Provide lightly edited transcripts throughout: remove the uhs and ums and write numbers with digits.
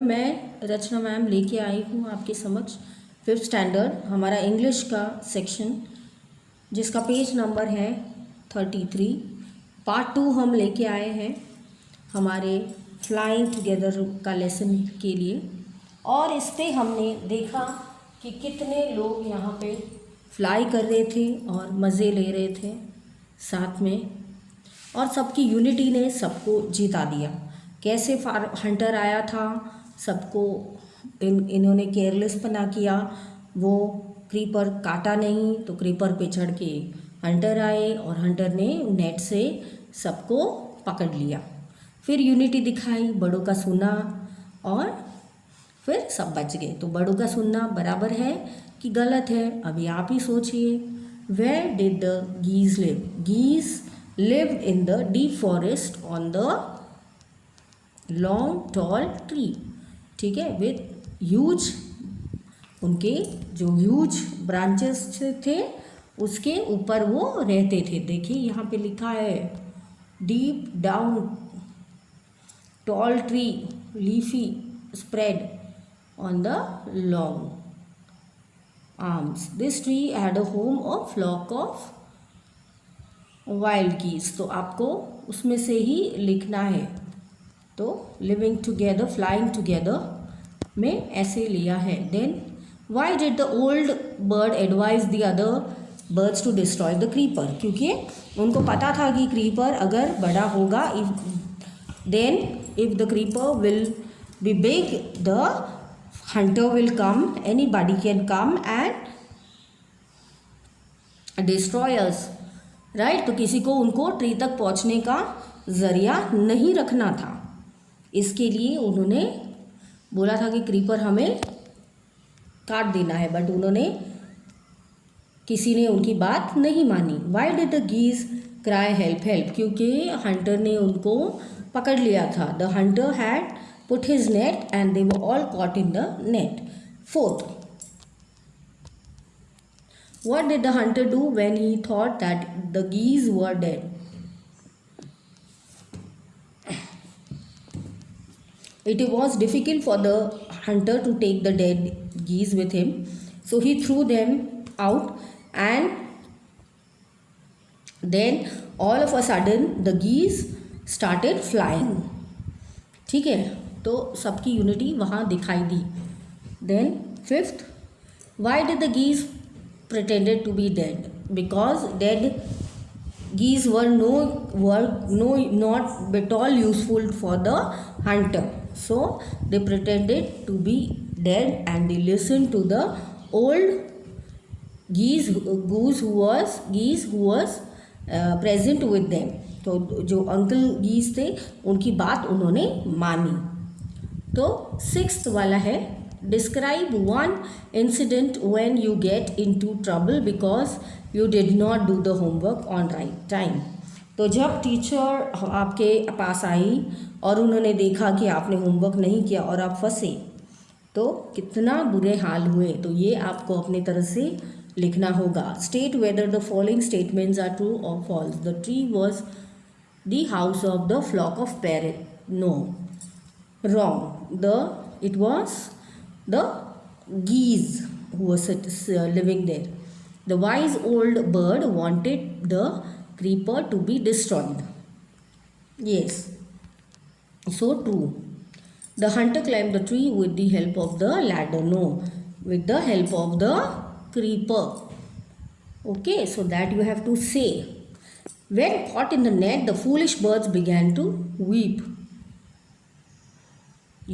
मैं रचना मैम लेके आई हूँ आपके समक्ष 5th स्टैंडर्ड हमारा इंग्लिश का सेक्शन, जिसका पेज नंबर है 33। पार्ट 2 हम लेके आए हैं हमारे फ्लाइंग टुगेदर का लेसन के लिए। और इस पे हमने देखा कि कितने लोग यहाँ पे फ्लाई कर रहे थे और मज़े ले रहे थे साथ में, और सबकी यूनिटी ने सबको जिता दिया। कैसे हंटर आया था, सबको इन्होंने केयरलेसपना किया, वो क्रीपर काटा नहीं तो क्रीपर पे चढ़ के हंटर आए और हंटर ने नेट से सबको पकड़ लिया। फिर यूनिटी दिखाई, बड़ों का सुना और फिर सब बच गए। तो बड़ों का सुनना बराबर है कि गलत है, अभी आप ही सोचिए। Where did the geese live? Geese lived in the deep forest on the long tall tree, ठीक है, with huge, उनके जो ह्यूज ब्रांचेस थे उसके ऊपर वो रहते थे। देखिए यहाँ पे लिखा है deep down tall tree leafy spread on the long arms. This tree had a home of flock of wild geese. तो आपको उसमें से ही लिखना है। तो लिविंग टुगेदर, फ्लाइंग टुगेदर में ऐसे लिया है। Then why did the old bird advise the other birds to destroy the creeper? क्योंकि उनको पता था कि क्रीपर अगर बड़ा होगा, if the creeper will be big, the hunter will come, anybody can come and destroy us, right. तो किसी को उनको ट्री तक पहुंचने का ज़रिया नहीं रखना था, इसके लिए उन्होंने बोला था कि क्रीपर हमें काट देना है, बट उन्होंने किसी ने उनकी बात नहीं मानी। Why did the geese cry help help? क्योंकि हंटर ने उनको पकड़ लिया था। The hunter had put his net and they were all caught in the net. 4th, what did the hunter do when he thought that the geese were dead? It was difficult for the hunter to take the dead geese with him, so he threw them out, and then all of a sudden the geese started flying. ठीक है, तो सबकी unity वहाँ दिखाई दी। Then 5th, why did the geese pretended to be dead? Because dead geese were not at all useful for the hunter, so they pretended to be dead and they listened to the old geese who was present with them. तो जो uncle गीज थे उनकी बात उन्होंने मानी। तो 6th वाला है, describe one incident when you get into trouble because you did not do the homework on right time. तो जब टीचर आपके पास आई और उन्होंने देखा कि आपने होमवर्क नहीं किया और आप फंसे, तो कितना बुरे हाल हुए। तो ये आपको अपनी तरह से लिखना होगा। State whether the following statements are true और false. The tree was the house of the flock of parrot. No, wrong. It was the geese who was living there. The wise old bird wanted the creeper to be destroyed. Yes, so true. The hunter climbed the tree with the help of the ladder. No, with the help of the creeper. Okay, so that you have to say. When caught in the net, the foolish birds began to weep.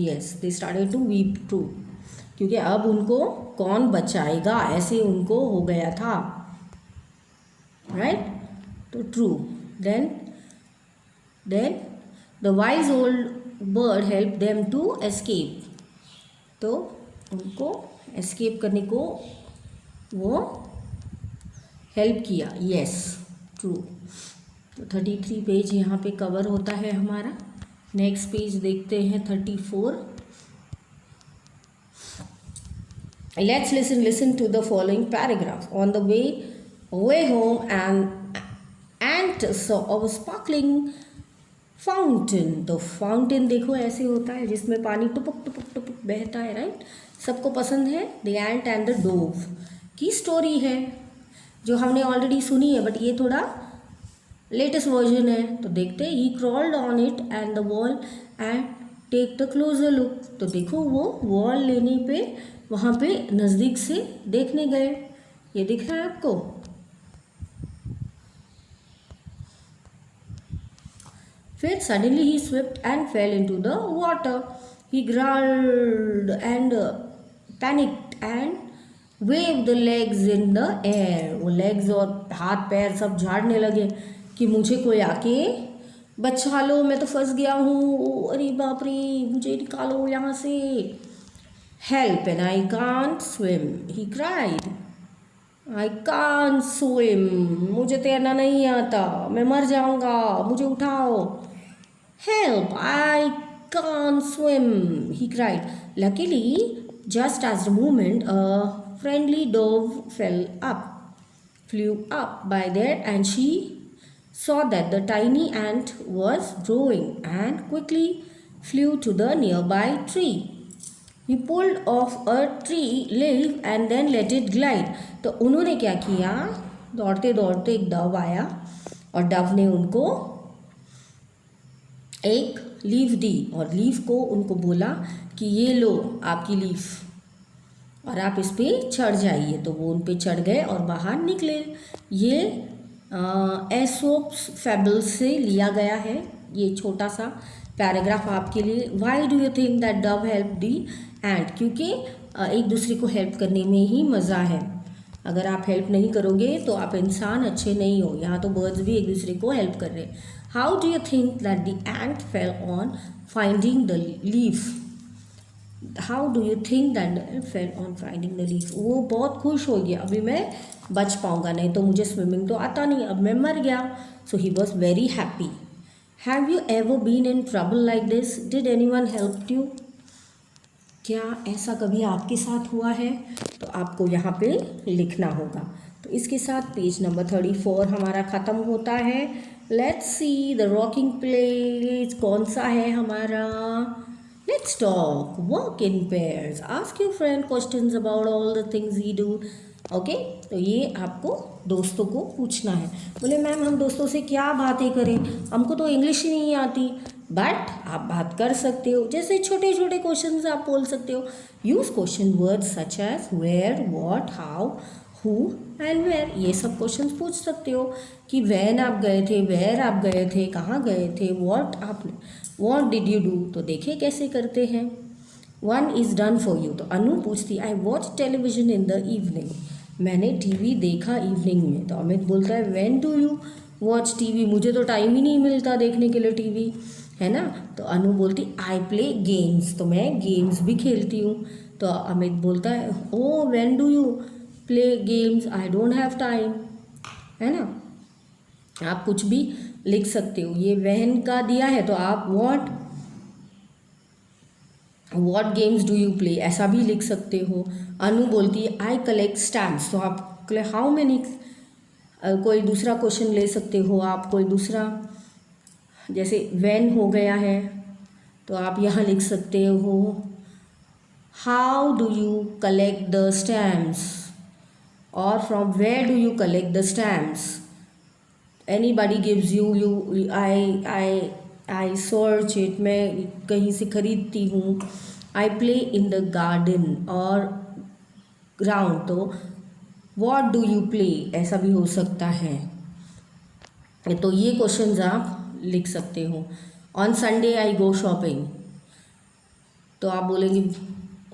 Yes, they started to weep too. क्योंकि अब उनको कौन बचाएगा, ऐसे उनको हो गया था, राइट। तो true. Then the wise old bird help them to escape. तो उनको एस्केप करने को वो हेल्प किया। Yes, true. तो 33 पेज यहाँ पे कवर होता है हमारा। नेक्स्ट पेज देखते हैं 34। Let's listen to the following paragraph. On the way home, an ant saw a sparkling fountain, तो फाउंटेन देखो ऐसे होता है जिसमें पानी टुपुक टुपुक टुपुक बहता है, राइट। सबको पसंद है the ant and the dove की स्टोरी है जो हमने ऑलरेडी सुनी है, बट ये थोड़ा लेटेस्ट वर्जन है। तो देखते ही crawled on it and the wall and take the closer look, तो देखो वो वॉल लेने पे वहाँ पे नज़दीक से देखने गए। ये दिख रहा है आपको। फिर suddenly he swift and fell into the water, he growled and panicked and wave the legs in the air, वो लेग्स और हाथ पैर सब झाड़ने लगे कि मुझे कोई आके बचा लो, मैं तो फंस गया हूँ, अरे बाप रे मुझे निकालो यहाँ से। Help and I can't swim he cried, I can't swim, मुझे तैरना नहीं आता, मैं मर जाऊँगा, मुझे उठाओ। Help I can't swim he cried, luckily just as the moment a friendly dove flew up by there, and she saw that the tiny ant was growing and quickly flew to the nearby tree. He pulled off a tree leaf and then let it glide. तो उन्होंने क्या किया, दौड़ते दौड़ते एक Dove आया और Dove ने उनको एक लीफ दी और लीफ को उनको बोला कि ये लो आपकी लीफ और आप इस पर चढ़ जाइए। तो वो उन पर चढ़ गए और बाहर निकले। ये एसोप्स फैबल्स से लिया गया है ये छोटा सा पैराग्राफ आपके लिए। Why do you think that dove help the ant, क्योंकि एक दूसरे को हेल्प करने में ही मज़ा है। अगर आप हेल्प नहीं करोगे तो आप इंसान अच्छे नहीं हो। यहाँ तो बर्ड्स भी एक दूसरे को हेल्प कर रहे हैं। How do you think that the ant fell on finding the leaf, how do you think that the ant fell on finding the leaf, वो बहुत खुश हो गया, अभी मैं बच पाऊँगा, नहीं तो मुझे स्विमिंग तो आता नहीं, अब मैं मर गया। So he was very happy. Have you ever been in trouble like this, did anyone help you, क्या ऐसा कभी आपके साथ हुआ है, तो आपको यहाँ पे लिखना होगा। तो इसके साथ पेज नंबर 34 हमारा ख़त्म होता है। Let's see the rocking place कौन सा है हमारा। Let's talk, work in pairs, ask your friend questions about all the things he do. Okay, तो ये आपको दोस्तों को पूछना है। बोले मैम हम दोस्तों से क्या बातें करें, हमको तो इंग्लिश ही नहीं आती, बट आप बात कर सकते हो। जैसे छोटे छोटे क्वेश्चंस आप बोल सकते हो। Use question words such as where, what, how, who and where, ये सब क्वेश्चंस पूछ सकते हो कि व्हेन आप गए थे, वेयर आप गए थे, कहाँ गए थे, व्हाट डिड यू डू, तो देखिए कैसे करते हैं। One is done for you, तो अनु पूछती I watch television in the evening, मैंने टीवी देखा इवनिंग में। तो अमित बोलता है when do you watch TV, मुझे तो टाइम ही नहीं मिलता देखने के लिए टीवी, है ना। तो अनु बोलती आई प्ले गेम्स, तो मैं गेम्स भी खेलती हूँ। तो अमित बोलता है oh when do you play games, I don't have time, है ना। आप कुछ भी लिख सकते हो। ये व्हेन का दिया है तो आप what games do you play ऐसा भी लिख सकते हो। अनु बोलती है आई कलेक्ट स्टैम्प्स, तो आप हाउ मेनी, कोई दूसरा क्वेश्चन ले सकते हो आप, कोई दूसरा, जैसे व्हेन हो गया है तो आप यहाँ लिख सकते हो how do you collect the stamps, और from where do you collect the stamps, anybody gives you, I search it, मैं कहीं से खरीदती हूँ। I play in the garden और ग्राउंड, तो व्हाट डू यू प्ले ऐसा भी हो सकता है। तो ये क्वेश्चंस आप लिख सकते हो। On Sunday I go shopping, तो आप बोलेंगे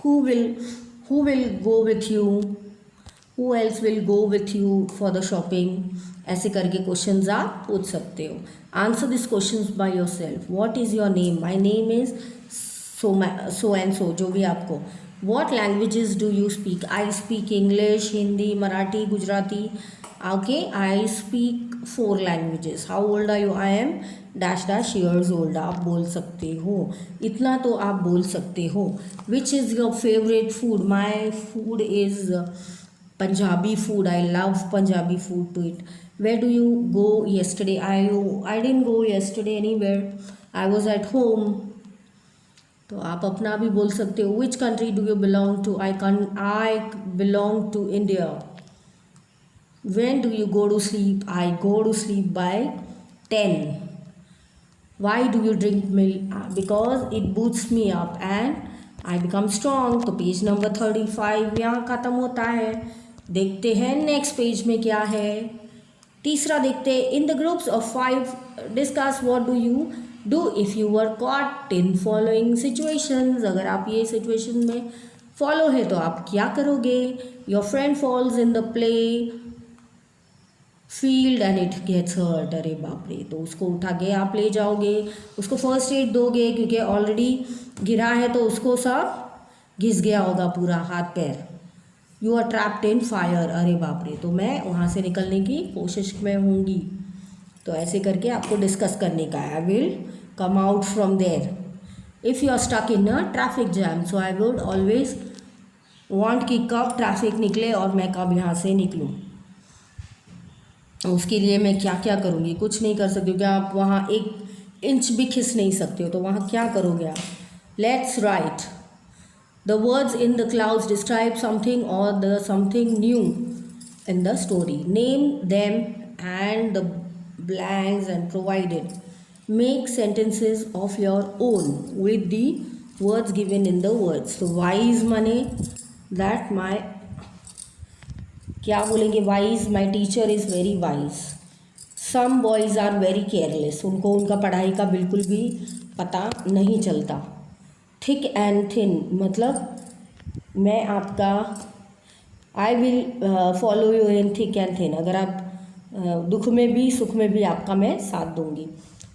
who will go with you, who else will go with you for the shopping, ऐसे करके क्वेश्चंस आप पूछ सकते हो। Answer this questions by your self. What is your name, my name is so and so, जो भी आपको। What languages do you speak, I speak English, Hindi, Marathi, Gujarati. Okay, I speak 4 languages. How old are you, I am dash dash years old, आप बोल सकते हो। इतना तो आप बोल सकते हो। Which is your favourite food, my food is Punjabi food. I love Punjabi food to eat. Where do you go yesterday? I didn't go yesterday anywhere. I was at home. तो आप अपना भी बोल सकते हो. Which country do you belong to? I belong to India. When do you go to sleep? I go to sleep by 10. Why do you drink milk? Because it boosts me up and I become strong. तो page number 35 यहाँ ख़त्म होता है. देखते हैं next page में क्या है. तीसरा देखते हैं. In the groups of 5 discuss what do you do if you were caught in following situations. अगर आप ये सिचुएशन में फॉलो है तो आप क्या करोगे. Your friend falls in the play field and it gets hurt. अरे बाप रे. तो उसको उठा के आप ले जाओगे, उसको फर्स्ट एड दोगे क्योंकि ऑलरेडी गिरा है तो उसको सब घिस गया होगा पूरा हाथ पैर. You are trapped in fire. अरे बाप रे. तो मैं वहाँ से निकलने की कोशिश में होंगी. तो ऐसे करके आपको डिस्कस करने का है. I will come out from there. If you are stuck in a traffic jam so I would always want कि कब ट्रैफिक निकले और मैं कब यहाँ से निकलूँ. उसके लिए मैं क्या क्या करूँगी. कुछ नहीं कर सकती क्योंकि आप वहाँ 1 इंच भी खिस नहीं सकते हो. तो वहाँ क्या करोगे आप. Let's write. The words in the clouds describe something और the something new in the story. Name them and the blanks and provided. Make sentences of your own with the words given in the words. तो wise माने that my क्या बोलेंगे. Wise my teacher is very wise. Some boys are very careless. उनको उनका पढ़ाई का बिल्कुल भी पता नहीं चलता. थिक एंड थिन मतलब मैं आपका I will follow you in thick and thin. अगर आप दुख में भी सुख में भी आपका मैं साथ दूंगी.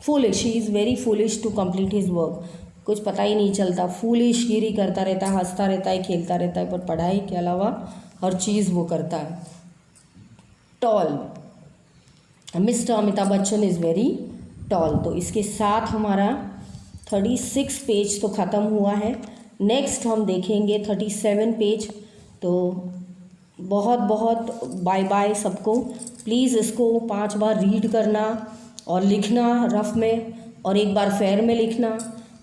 Foolish. She is very foolish to complete his work. कुछ पता ही नहीं चलता. फूलिश गिरी करता रहता है, हंसता रहता है, खेलता रहता है, पर पढ़ाई के अलावा हर चीज़ वो करता है. Tall. Mister Amitabh Bachchan is very tall. तो इसके साथ हमारा 36 पेज तो ख़त्म हुआ है. नेक्स्ट हम देखेंगे 37 पेज. तो बहुत बहुत बाय बाय सबको. प्लीज़ इसको 5 बार रीड करना और लिखना रफ में और 1 बार फेयर में लिखना.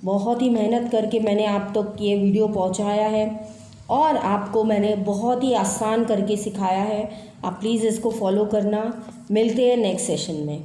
बहुत ही मेहनत करके मैंने आप तक ये वीडियो पहुंचाया है और आपको मैंने बहुत ही आसान करके सिखाया है. आप प्लीज़ इसको फॉलो करना. मिलते हैं नेक्स्ट सेशन में.